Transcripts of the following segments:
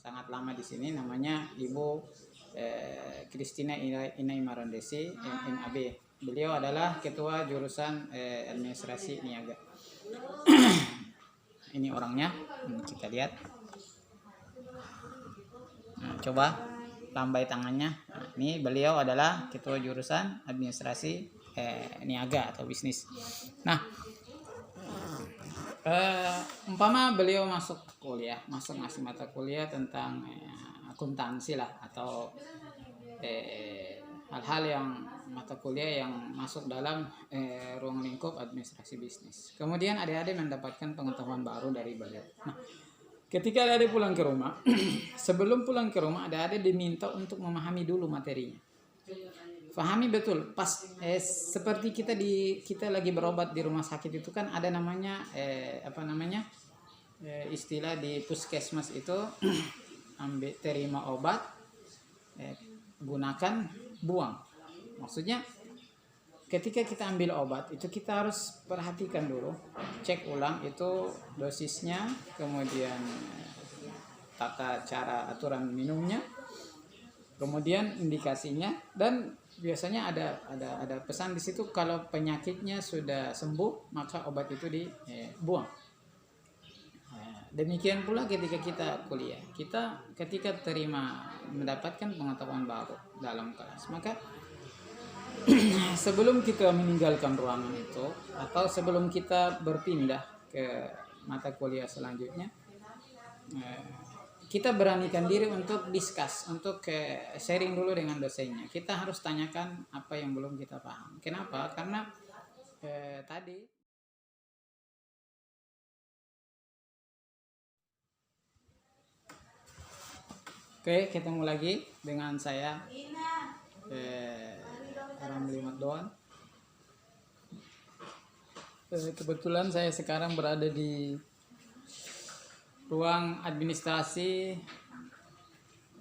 sangat lama di sini, namanya Ibu Christina Inai Marandesi, MAB. Beliau adalah ketua jurusan administrasi niaga. Ini orangnya, kita lihat. Nah, coba lambai tangannya. Nah, ini beliau adalah ketua jurusan administrasi niaga atau bisnis. Nah, umpama beliau masuk ngasih mata kuliah tentang akuntansi lah, atau hal-hal yang mata kuliah yang masuk dalam ruang lingkup administrasi bisnis. Kemudian adik-adik mendapatkan pengetahuan baru dari beliau. Nah, ketika adik-adik pulang ke rumah, sebelum pulang ke rumah adik-adik diminta untuk memahami dulu materinya. Pahami betul. Pas seperti kita lagi berobat di rumah sakit itu kan ada namanya istilah di puskesmas itu ambil terima obat, gunakan, buang. Maksudnya ketika kita ambil obat itu kita harus perhatikan dulu, cek ulang itu dosisnya, kemudian tata cara aturan minumnya, kemudian indikasinya, dan biasanya ada pesan di situ kalau penyakitnya sudah sembuh maka obat itu dibuang. Demikian pula ketika kita kuliah, kita ketika mendapatkan pengetahuan baru dalam kelas, maka sebelum kita meninggalkan ruangan itu atau sebelum kita berpindah ke mata kuliah selanjutnya, kita beranikan diri untuk discuss, untuk sharing dulu dengan dosennya. Kita harus tanyakan apa yang belum kita paham. Kenapa? Karena tadi Oke, ketemu lagi dengan saya Ramli Maddoan. Kebetulan saya sekarang berada di ruang administrasi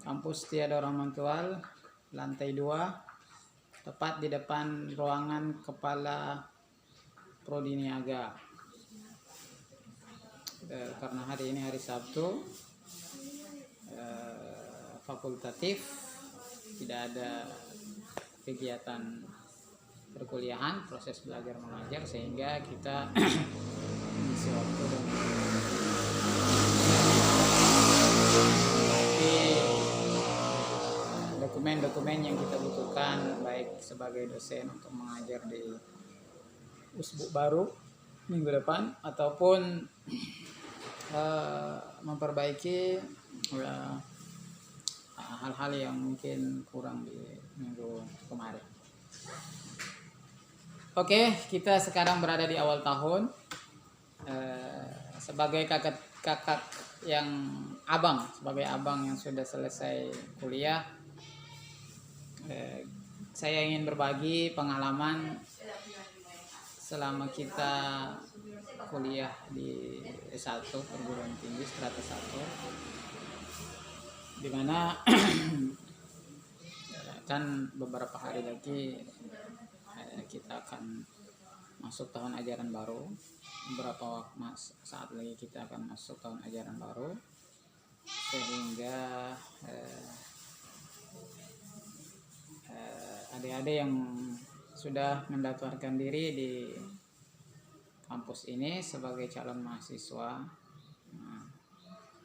kampus Tiada Ramantual, lantai 2, tepat di depan ruangan kepala Prodi Niaga. Karena hari ini hari Sabtu, fakultatif, tidak ada kegiatan perkuliahan, proses belajar mengajar, sehingga kita mengisi waktu dan dokumen-dokumen yang kita butuhkan baik sebagai dosen untuk mengajar di usbuk baru minggu depan, ataupun memperbaiki hal-hal yang mungkin kurang di minggu kemarin. Oke, kita sekarang berada di awal tahun. Sebagai kakak yang sebagai abang yang sudah selesai kuliah, saya ingin berbagi pengalaman selama kita kuliah di S1 perguruan tinggi strata 1, dimana kan beberapa hari lagi kita akan masuk tahun ajaran baru. Beberapa saat lagi kita akan masuk tahun ajaran baru, sehingga adik-adik yang sudah mendaftarkan diri di kampus ini sebagai calon mahasiswa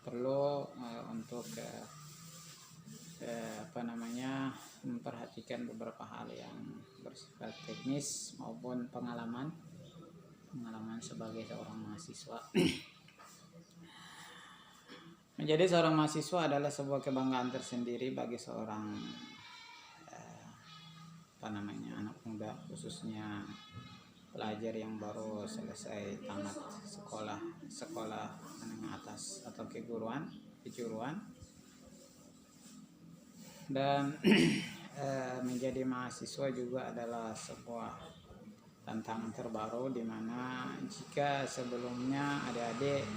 perlu untuk memperhatikan beberapa hal yang bersifat teknis maupun pengalaman sebagai seorang mahasiswa. Menjadi seorang mahasiswa adalah sebuah kebanggaan tersendiri bagi seorang anak muda, khususnya pelajar yang baru selesai tamat sekolah menengah atas atau kejuruan. Dan menjadi mahasiswa juga adalah sebuah tantangan terbaru, di mana jika sebelumnya adik-adik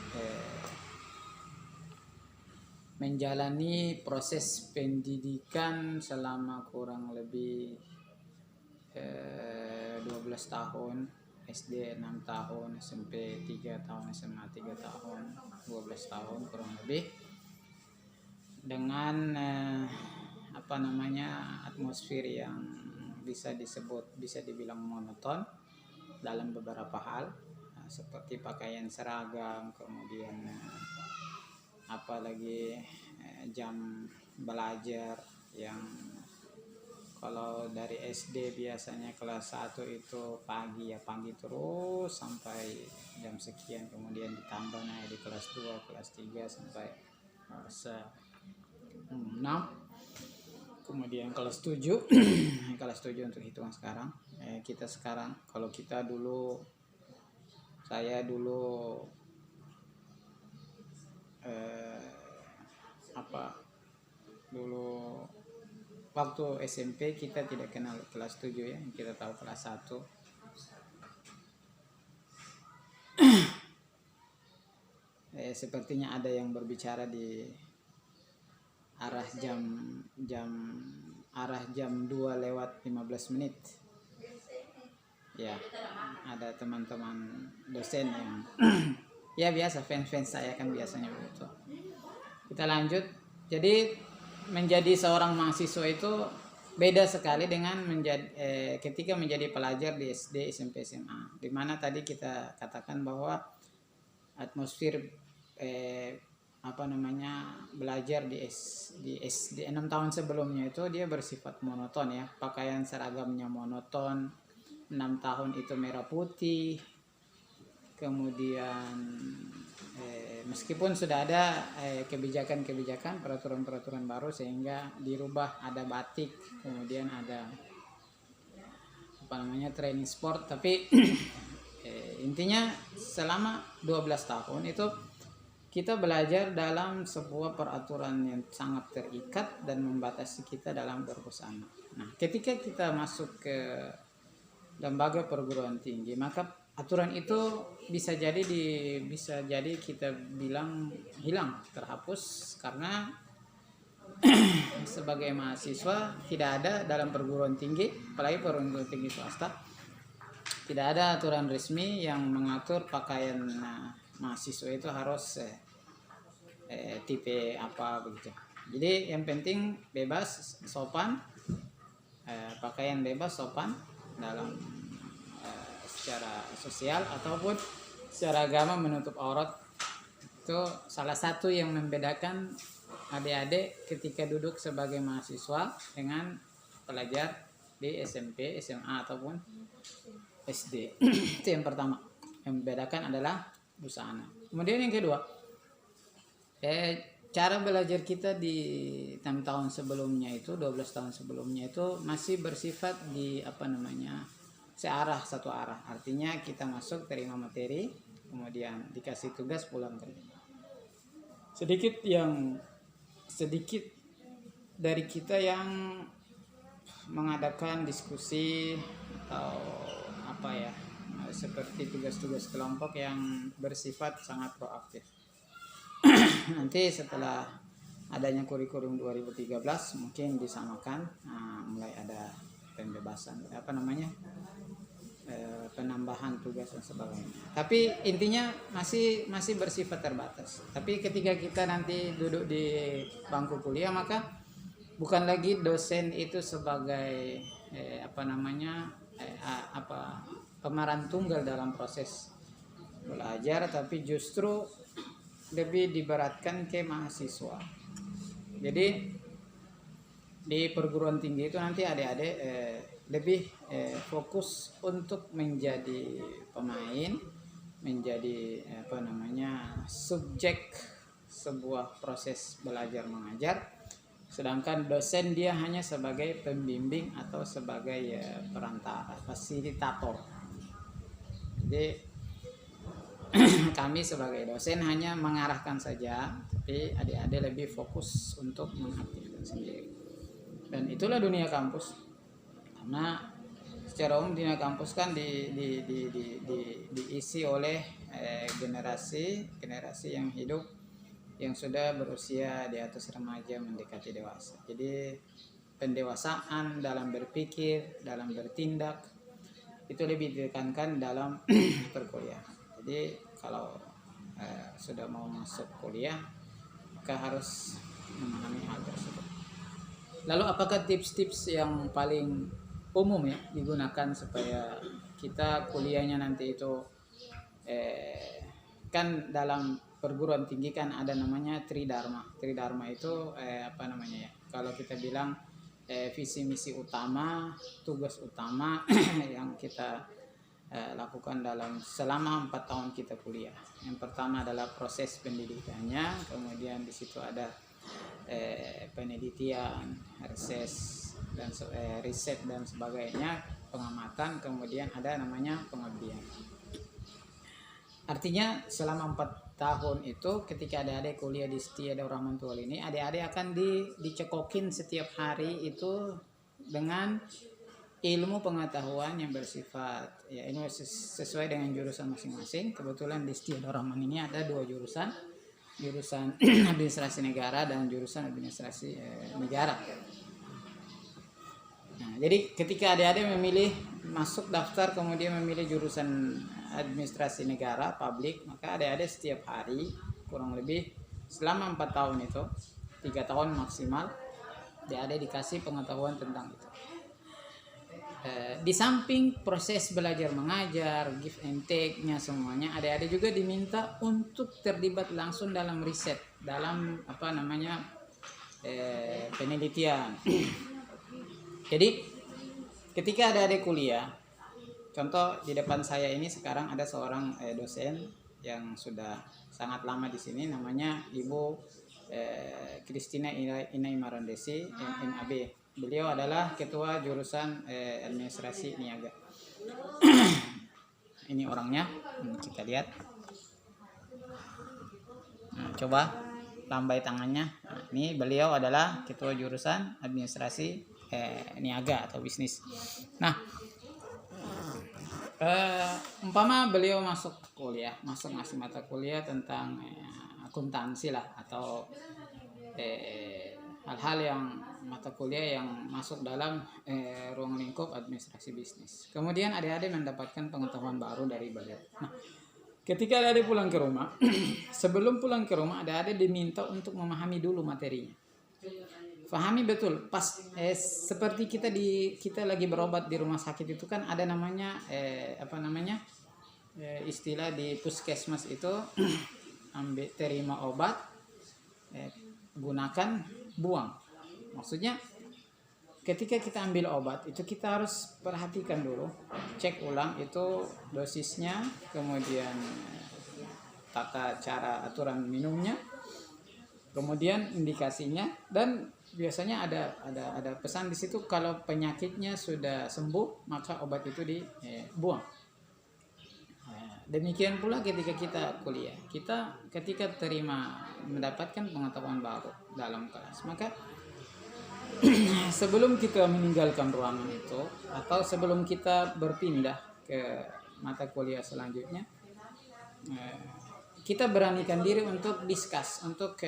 menjalani proses pendidikan selama kurang lebih 12 tahun, SD 6 tahun, SMP 3 tahun, SMA 3 tahun, 12 tahun kurang lebih. dengan apa namanya, atmosfer yang bisa dibilang monoton dalam beberapa hal, seperti pakaian seragam, kemudian apalagi jam belajar yang kalau dari SD biasanya kelas 1 itu pagi terus sampai jam sekian, kemudian ditambah naik di kelas 2, kelas 3 sampai kelas 6, kemudian kelas 7 kelas 7 untuk hitungan sekarang. Kita sekarang, kalau saya dulu dulu waktu SMP kita tidak kenal kelas 7 ya, kita tahu kelas 1. Sepertinya ada yang berbicara di arah jam 2:15. Ya, ada teman-teman dosen yang ya biasa, fans saya kan biasanya begitu. Kita lanjut. Jadi menjadi seorang mahasiswa itu beda sekali dengan ketika menjadi pelajar di SD, SMP, SMA. Di mana tadi kita katakan bahwa atmosfer belajar di 6 tahun sebelumnya itu dia bersifat monoton ya. Pakaian seragamnya monoton. 6 tahun itu merah putih. Kemudian meskipun sudah ada kebijakan-kebijakan, peraturan-peraturan baru sehingga dirubah, ada batik, kemudian ada training sport, tapi intinya selama 12 tahun itu kita belajar dalam sebuah peraturan yang sangat terikat dan membatasi kita dalam berbusana. Nah, ketika kita masuk ke lembaga perguruan tinggi, maka aturan itu bisa jadi kita bilang hilang, terhapus, karena sebagai mahasiswa tidak ada dalam perguruan tinggi, apalagi perguruan tinggi swasta, tidak ada aturan resmi yang mengatur pakaian mahasiswa itu harus tipe apa begitu. Jadi yang penting bebas, sopan, pakaian bebas, sopan dalam secara sosial ataupun secara agama, menutup aurat. Itu salah satu yang membedakan adik-adik ketika duduk sebagai mahasiswa dengan pelajar di SMP, SMA ataupun SD. Itu yang pertama, yang membedakan adalah busana. Kemudian yang kedua, cara belajar kita di 6 tahun sebelumnya itu, 12 tahun sebelumnya itu masih bersifat satu arah. Artinya kita masuk, terima materi, kemudian dikasih tugas, pulang kerja. Sedikit dari kita yang mengadakan diskusi atau seperti tugas-tugas kelompok yang bersifat sangat proaktif. Nanti setelah adanya kurikulum 2013 mungkin disamakan, mulai ada pembebasan penambahan tugas dan sebagainya. Tapi intinya masih bersifat terbatas. Tapi ketika kita nanti duduk di bangku kuliah, maka bukan lagi dosen itu sebagai pemeran tunggal dalam proses belajar, tapi justru lebih diberatkan ke mahasiswa. Jadi di perguruan tinggi itu nanti adik-adik lebih fokus untuk menjadi pemain, menjadi subjek sebuah proses belajar mengajar, sedangkan dosen dia hanya sebagai pembimbing atau sebagai perantara, fasilitator. Jadi kami sebagai dosen hanya mengarahkan saja, tapi adik-adik lebih fokus untuk mengaktifkan sendiri. Dan itulah dunia kampus. Karena secara umum dunia kampus kan diisi oleh generasi yang hidup, yang sudah berusia di atas remaja mendekati dewasa. Jadi pendewasaan dalam berpikir, dalam bertindak itu lebih ditekankan dalam perkuliahan. Jadi kalau sudah mau masuk kuliah, maka harus memahami hal tersebut. Lalu apakah tips-tips yang paling umum ya digunakan supaya kita kuliahnya nanti itu kan dalam perguruan tinggi kan ada namanya Tridharma. Tridharma itu apa namanya ya? Kalau kita bilang visi misi utama, tugas utama yang kita lakukan dalam selama 4 tahun kita kuliah. Yang pertama adalah proses pendidikannya, kemudian di situ ada penelitian, riset dan sebagainya, pengamatan, kemudian ada namanya pengabdian. Artinya selama 4 tahun itu ketika adik-adik kuliah di Setia Daur Rahman Tual ini, adik-adik akan dicekokin setiap hari itu dengan ilmu pengetahuan yang bersifat ya ini sesuai dengan jurusan masing-masing. Kebetulan di Setia Daur Rahman ini ada 2 jurusan administrasi negara dan jurusan administrasi negara. Nah, jadi ketika adik-adik memilih masuk daftar kemudian memilih jurusan administrasi negara publik, maka adik-adik setiap hari kurang lebih selama 4 tahun itu 3 tahun maksimal adik-adik dikasih pengetahuan tentang itu. Di samping proses belajar mengajar, give and take-nya semuanya, adik-adik juga diminta untuk terlibat langsung dalam riset, dalam penelitian. Jadi ketika adik-adik kuliah, contoh di depan saya ini sekarang ada seorang dosen yang sudah sangat lama di sini, namanya Ibu Christina Inai Marandesi, MAB. Beliau adalah ketua jurusan administrasi niaga. Ini orangnya, kita lihat. Nah, coba lambai tangannya. Nah, ini beliau adalah ketua jurusan administrasi niaga atau bisnis. Nah, umpama beliau masuk ngasih mata kuliah tentang akuntansi lah, atau hal-hal yang mata kuliah yang masuk dalam ruang lingkup administrasi bisnis. Kemudian adik-adik mendapatkan pengetahuan baru dari beliau. Nah, ketika adik-adik pulang ke rumah, sebelum pulang ke rumah adik-adik diminta untuk memahami dulu materinya. Pahami betul. Pas seperti kita lagi berobat di rumah sakit itu kan ada namanya istilah di puskesmas itu terima obat, gunakan, buang. Maksudnya ketika kita ambil obat itu kita harus perhatikan dulu, cek ulang itu dosisnya, kemudian tata cara aturan minumnya, kemudian indikasinya, dan biasanya ada pesan di situ kalau penyakitnya sudah sembuh maka obat itu dibuang. Demikian pula ketika kita kuliah, kita ketika mendapatkan pengetahuan baru dalam kelas, maka sebelum kita meninggalkan ruangan itu atau sebelum kita berpindah ke mata kuliah selanjutnya, kita beranikan diri untuk discuss, untuk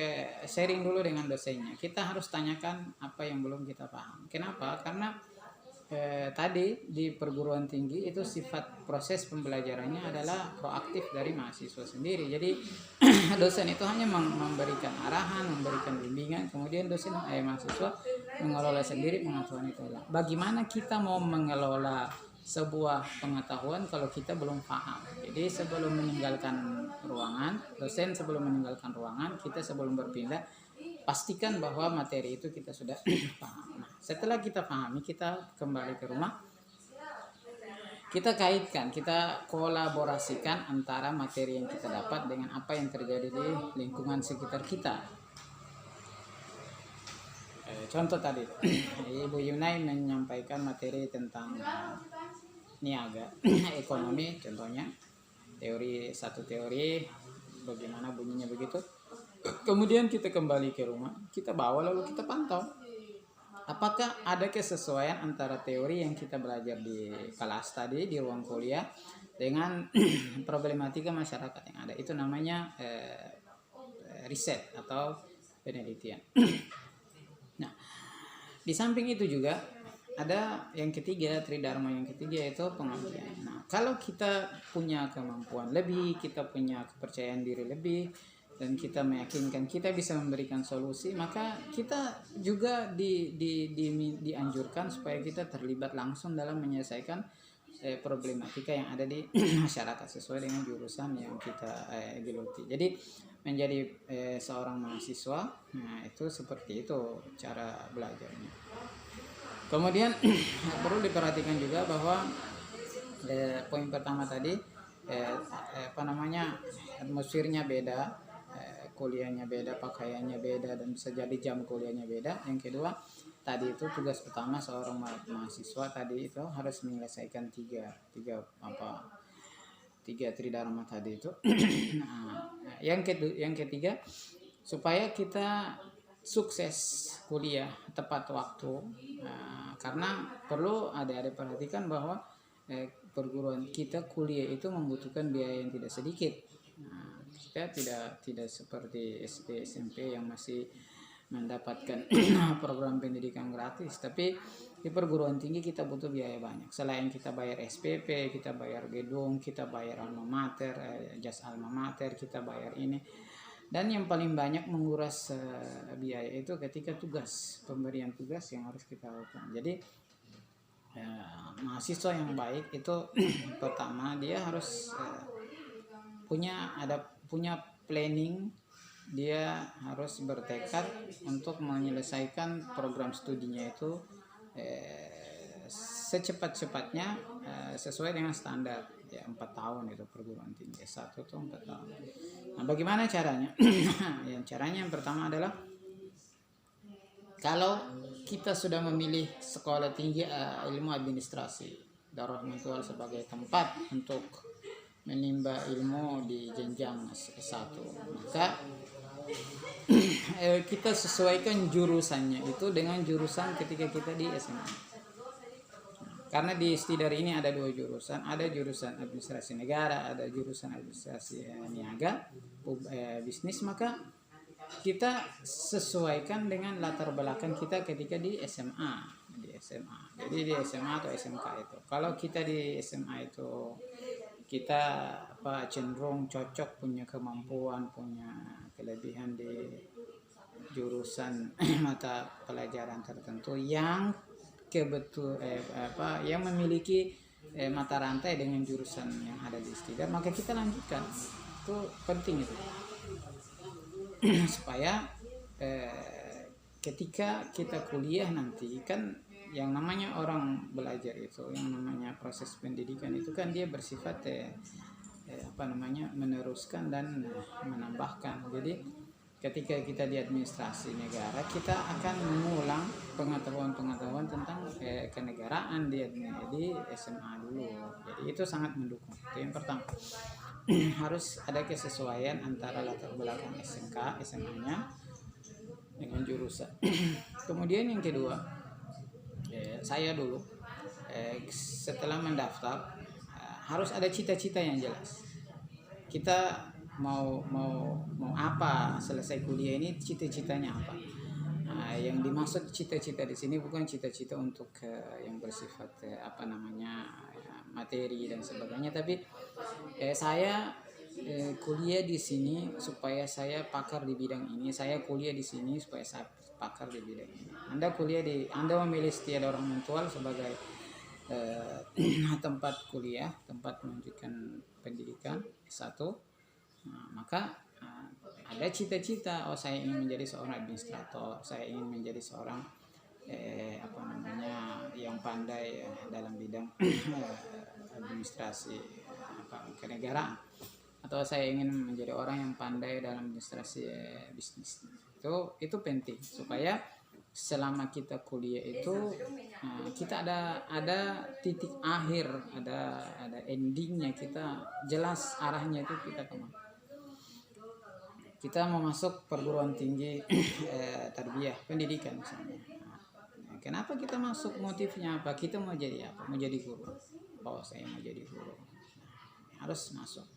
sharing dulu dengan dosennya. Kita harus tanyakan apa yang belum kita paham. Kenapa? Karena tadi di perguruan tinggi itu sifat proses pembelajarannya adalah proaktif dari mahasiswa sendiri. Jadi dosen itu hanya memberikan arahan, memberikan bimbingan, kemudian mahasiswa mengelola sendiri pengetahuan itu. Bagaimana kita mau mengelola sebuah pengetahuan kalau kita belum paham? Jadi sebelum meninggalkan ruangan, kita sebelum berpindah pastikan bahwa materi itu kita sudah paham. Nah, setelah kita pahami, kita kembali ke rumah, kita kaitkan, kita kolaborasikan antara materi yang kita dapat dengan apa yang terjadi di lingkungan sekitar kita. Contoh tadi, Ibu Yunai menyampaikan materi tentang niaga, ekonomi contohnya, satu teori, bagaimana bunyinya begitu. Kemudian kita kembali ke rumah, kita bawa lalu kita pantau. Apakah ada kesesuaian antara teori yang kita belajar di kelas tadi, di ruang kuliah, dengan problematika masyarakat yang ada. Itu namanya riset atau penelitian. Nah, di samping itu juga ada yang ketiga, Tridharma yang ketiga yaitu pengabdian. Nah, kalau kita punya kemampuan lebih, kita punya kepercayaan diri lebih, dan kita meyakinkan kita bisa memberikan solusi, maka kita juga dianjurkan supaya kita terlibat langsung dalam menyelesaikan problematika yang ada di masyarakat sesuai dengan jurusan yang kita geluti. Jadi menjadi seorang mahasiswa, nah itu seperti itu cara belajarnya. Kemudian perlu diperhatikan juga bahwa poin pertama tadi atmosfernya beda, kuliahnya beda, pakaiannya beda, dan bisa jadi jam kuliahnya beda. Yang kedua tadi itu tugas utama seorang mahasiswa tadi itu harus menyelesaikan tiga tridharma tadi itu. Nah, yang ketiga supaya kita sukses kuliah tepat waktu, karena perlu adik-adik perhatikan bahwa perguruan kita kuliah itu membutuhkan biaya yang tidak sedikit. Kita tidak seperti SD SMP yang masih mendapatkan program pendidikan gratis, tapi di perguruan tinggi kita butuh biaya banyak. Selain kita bayar SPP, kita bayar gedung, kita bayar alma mater, jas alma mater, kita bayar ini. Dan yang paling banyak menguras biaya itu ketika pemberian tugas yang harus kita lakukan. Jadi mahasiswa yang baik itu pertama dia harus punya planning, dia harus bertekad untuk menyelesaikan program studinya itu secepat-cepatnya sesuai dengan standar ya 4 tahun itu perguruan tinggi S1 itu 4 tahun. Nah, bagaimana caranya? Yang pertama adalah kalau kita sudah memilih sekolah tinggi ilmu administrasi Darul Mutual sebagai tempat untuk menimba ilmu di jenjang S1, maka kita sesuaikan jurusannya itu dengan jurusan ketika kita di SMA. Karena di Stidar ini ada 2 jurusan, ada jurusan administrasi negara, ada jurusan administrasi niaga, bisnis, maka kita sesuaikan dengan latar belakang kita ketika di SMA. Jadi di SMA atau SMK itu. Kalau kita di SMA itu kita cenderung cocok, punya kemampuan, punya kelebihan di jurusan mata pelajaran tertentu yang yang memiliki mata rantai dengan jurusan yang ada di Stidar, maka kita lanjutkan. Itu penting itu. Supaya ketika kita kuliah nanti kan yang namanya orang belajar itu, yang namanya proses pendidikan itu kan dia bersifat meneruskan dan menambahkan. Jadi ketika kita di administrasi negara, kita akan mengulang pengetahuan tentang kenegaraan di SMA dulu. Jadi itu sangat mendukung. Itu yang pertama. Harus ada kesesuaian antara latar belakang SMK, SMA-nya dengan jurusan. Kemudian yang kedua, saya dulu setelah mendaftar harus ada cita-cita yang jelas. Kita mau apa selesai kuliah ini, cita-citanya apa? Yang dimaksud cita-cita di sini bukan cita-cita untuk yang bersifat materi dan sebagainya, tapi saya kuliah di sini supaya saya pakar di bidang ini. Saya kuliah di sini supaya saya pakar di bidang ini. Anda memilih Setia Darul Mutual sebagai tempat kuliah, tempat melanjutkan pendidikan S1. Maka ada cita-cita, saya ingin menjadi seorang administrator, saya ingin menjadi seorang yang pandai dalam bidang administrasi kenegaraan, atau saya ingin menjadi orang yang pandai dalam administrasi bisnis. Itu penting supaya selama kita kuliah itu kita ada titik akhir, ada endingnya, kita jelas arahnya itu kita kemana. Kita mau masuk perguruan tinggi tarbiyah pendidikan misalnya. Kenapa kita masuk, motifnya apa? Kita mau jadi apa? Mau jadi guru. Saya mau jadi guru. Harus masuk.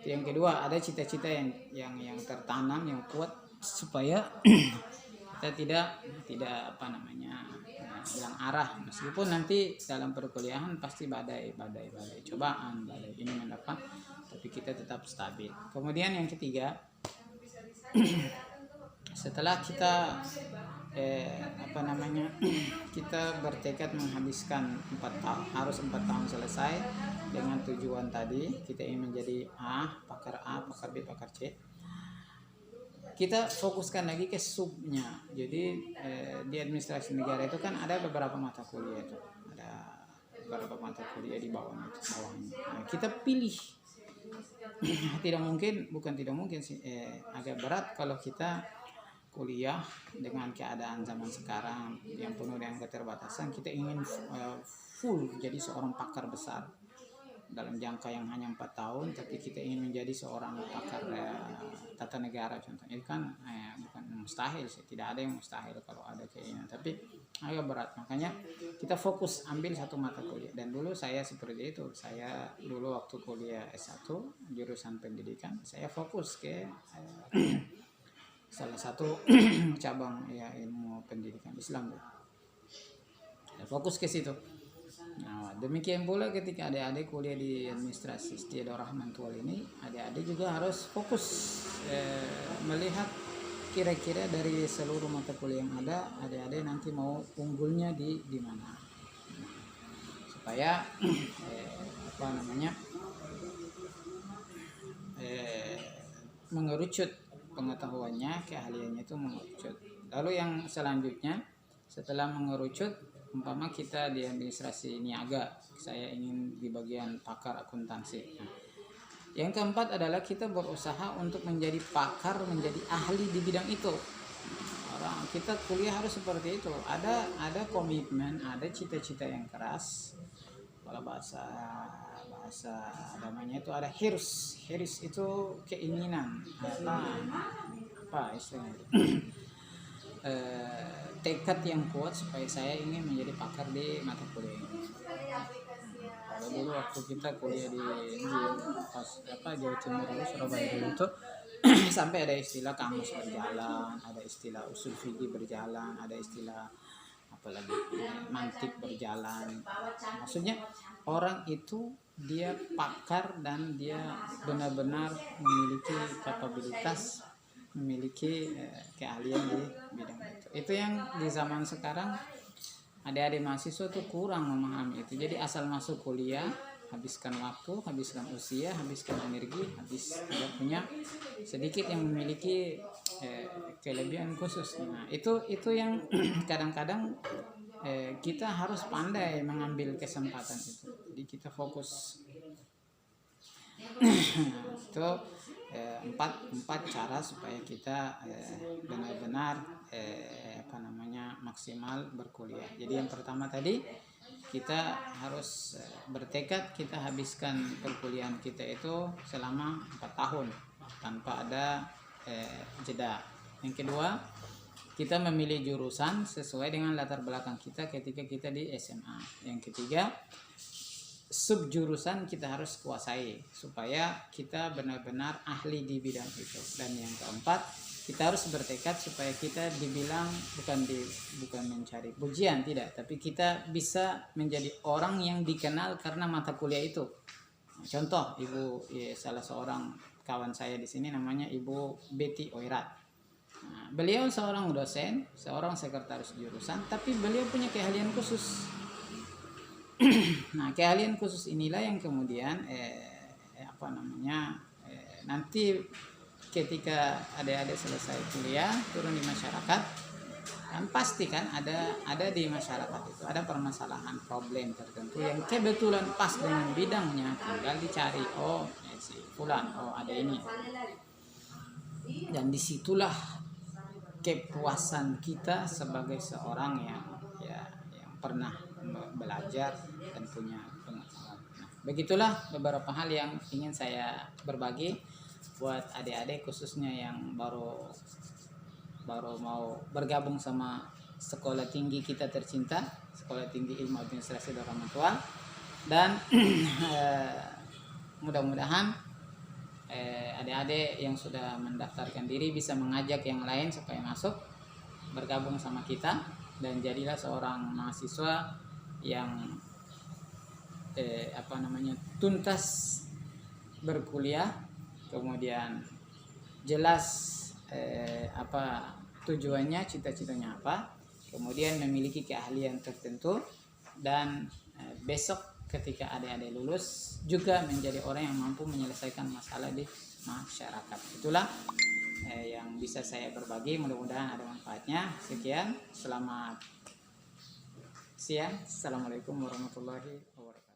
Yang kedua, ada cita-cita yang tertanam, yang kuat, supaya kita tidak hilang arah. Meskipun nanti dalam perkuliahan pasti badai cobaan, badai ini mendapat, tapi kita tetap stabil. Kemudian yang ketiga, setelah kita kita bertekad menghabiskan 4 tahun, harus 4 tahun selesai dengan tujuan tadi, kita ingin menjadi pakar A, pakar B, pakar C. Kita fokuskan lagi ke subnya. Jadi di administrasi negara itu kan ada beberapa mata kuliah itu, ada beberapa mata kuliah di bawahnya. Nah, kita pilih. Bukan tidak mungkin sih, agak berat kalau kita kuliah dengan keadaan zaman sekarang yang penuh dengan keterbatasan. Kita ingin full jadi seorang pakar besar dalam jangka yang hanya 4 tahun, tapi kita ingin menjadi seorang pakar tata negara contohnya. Itu kan bukan mustahil sih, tidak ada yang mustahil kalau ada keinginan, tapi agak berat. Makanya kita fokus ambil satu mata kuliah. Dan dulu saya seperti itu. Saya dulu waktu kuliah S1 jurusan pendidikan, saya fokus ke salah satu cabang ilmu pendidikan Islam. Fokus ke situ. Nah, demikian pula ketika adik-adik kuliah di administrasi Istiadah Rahman Tual ini, adik-adik juga harus fokus melihat kira-kira dari seluruh mata kuliah yang ada, adik-adik nanti mau unggulnya di mana, supaya mengerucut pengetahuannya, keahliannya itu mengerucut. Lalu yang selanjutnya setelah mengerucut, umpama kita di administrasi niaga, saya ingin di bagian pakar akuntansi. Nah, yang keempat adalah kita berusaha untuk menjadi pakar, menjadi ahli di bidang itu. Kita kuliah harus seperti itu. Ada komitmen, ada cita-cita yang keras. Kalau bahasa namanya itu ada hirs. Hirs itu keinginan, apa istilahnya itu? Tekad yang kuat supaya saya ingin menjadi pakar di mata kuliah ini. Kalau dulu waktu kita kuliah di Jawa Timur, Surabaya dulu itu sampai ada istilah kamus berjalan, ada istilah usul fikih berjalan, ada istilah apalagi mantik berjalan. Maksudnya orang itu dia pakar dan dia benar-benar memiliki kapabilitas, memiliki keahlian di bidang itu. Itu yang di zaman sekarang adik-adik mahasiswa tuh kurang memahami itu. Jadi asal masuk kuliah, habiskan waktu, habiskan usia, habiskan energi, tidak punya sedikit yang memiliki kelebihan khusus. Nah, itu yang kadang-kadang kita harus pandai mengambil kesempatan itu. Jadi kita fokus. Itu empat cara supaya kita benar-benar maksimal berkuliah. Jadi yang pertama tadi, kita harus bertekad kita habiskan perkuliahan kita itu selama 4 tahun tanpa ada jeda. Yang kedua, kita memilih jurusan sesuai dengan latar belakang kita ketika kita di SMA. Yang ketiga, subjurusan kita harus kuasai supaya kita benar-benar ahli di bidang itu. Dan yang keempat, kita harus bertekad supaya kita dibilang bukan mencari pujian, tidak, tapi kita bisa menjadi orang yang dikenal karena mata kuliah itu. Contoh, salah seorang kawan saya di sini namanya Ibu Betty Oirat. Nah, beliau seorang dosen, seorang sekretaris jurusan, tapi beliau punya keahlian khusus. Nah, keahlian khusus inilah yang kemudian nanti ketika adik-adik selesai kuliah turun di masyarakat, kan pasti kan ada di masyarakat itu ada permasalahan, problem tertentu yang kebetulan pas dengan bidangnya, tinggal dicari, si fulan, ada ini, dan disitulah kepuasan kita sebagai seorang yang pernah belajar dan punya pengetahuan. Nah, begitulah beberapa hal yang ingin saya berbagi buat adik-adik, khususnya yang baru mau bergabung sama sekolah tinggi kita tercinta, Sekolah Tinggi Ilmu Administrasi Rahman Tual. Dan mudah-mudahan adik-adik yang sudah mendaftarkan diri bisa mengajak yang lain supaya masuk bergabung sama kita, dan jadilah seorang mahasiswa yang tuntas berkuliah, kemudian jelas apa tujuannya, cita-citanya apa, kemudian memiliki keahlian tertentu, dan besok ketika adik-adik lulus juga menjadi orang yang mampu menyelesaikan masalah di masyarakat. Itulah yang bisa saya berbagi, mudah-mudahan ada manfaatnya. Sekian, selamat siang. Assalamualaikum warahmatullahi wabarakatuh.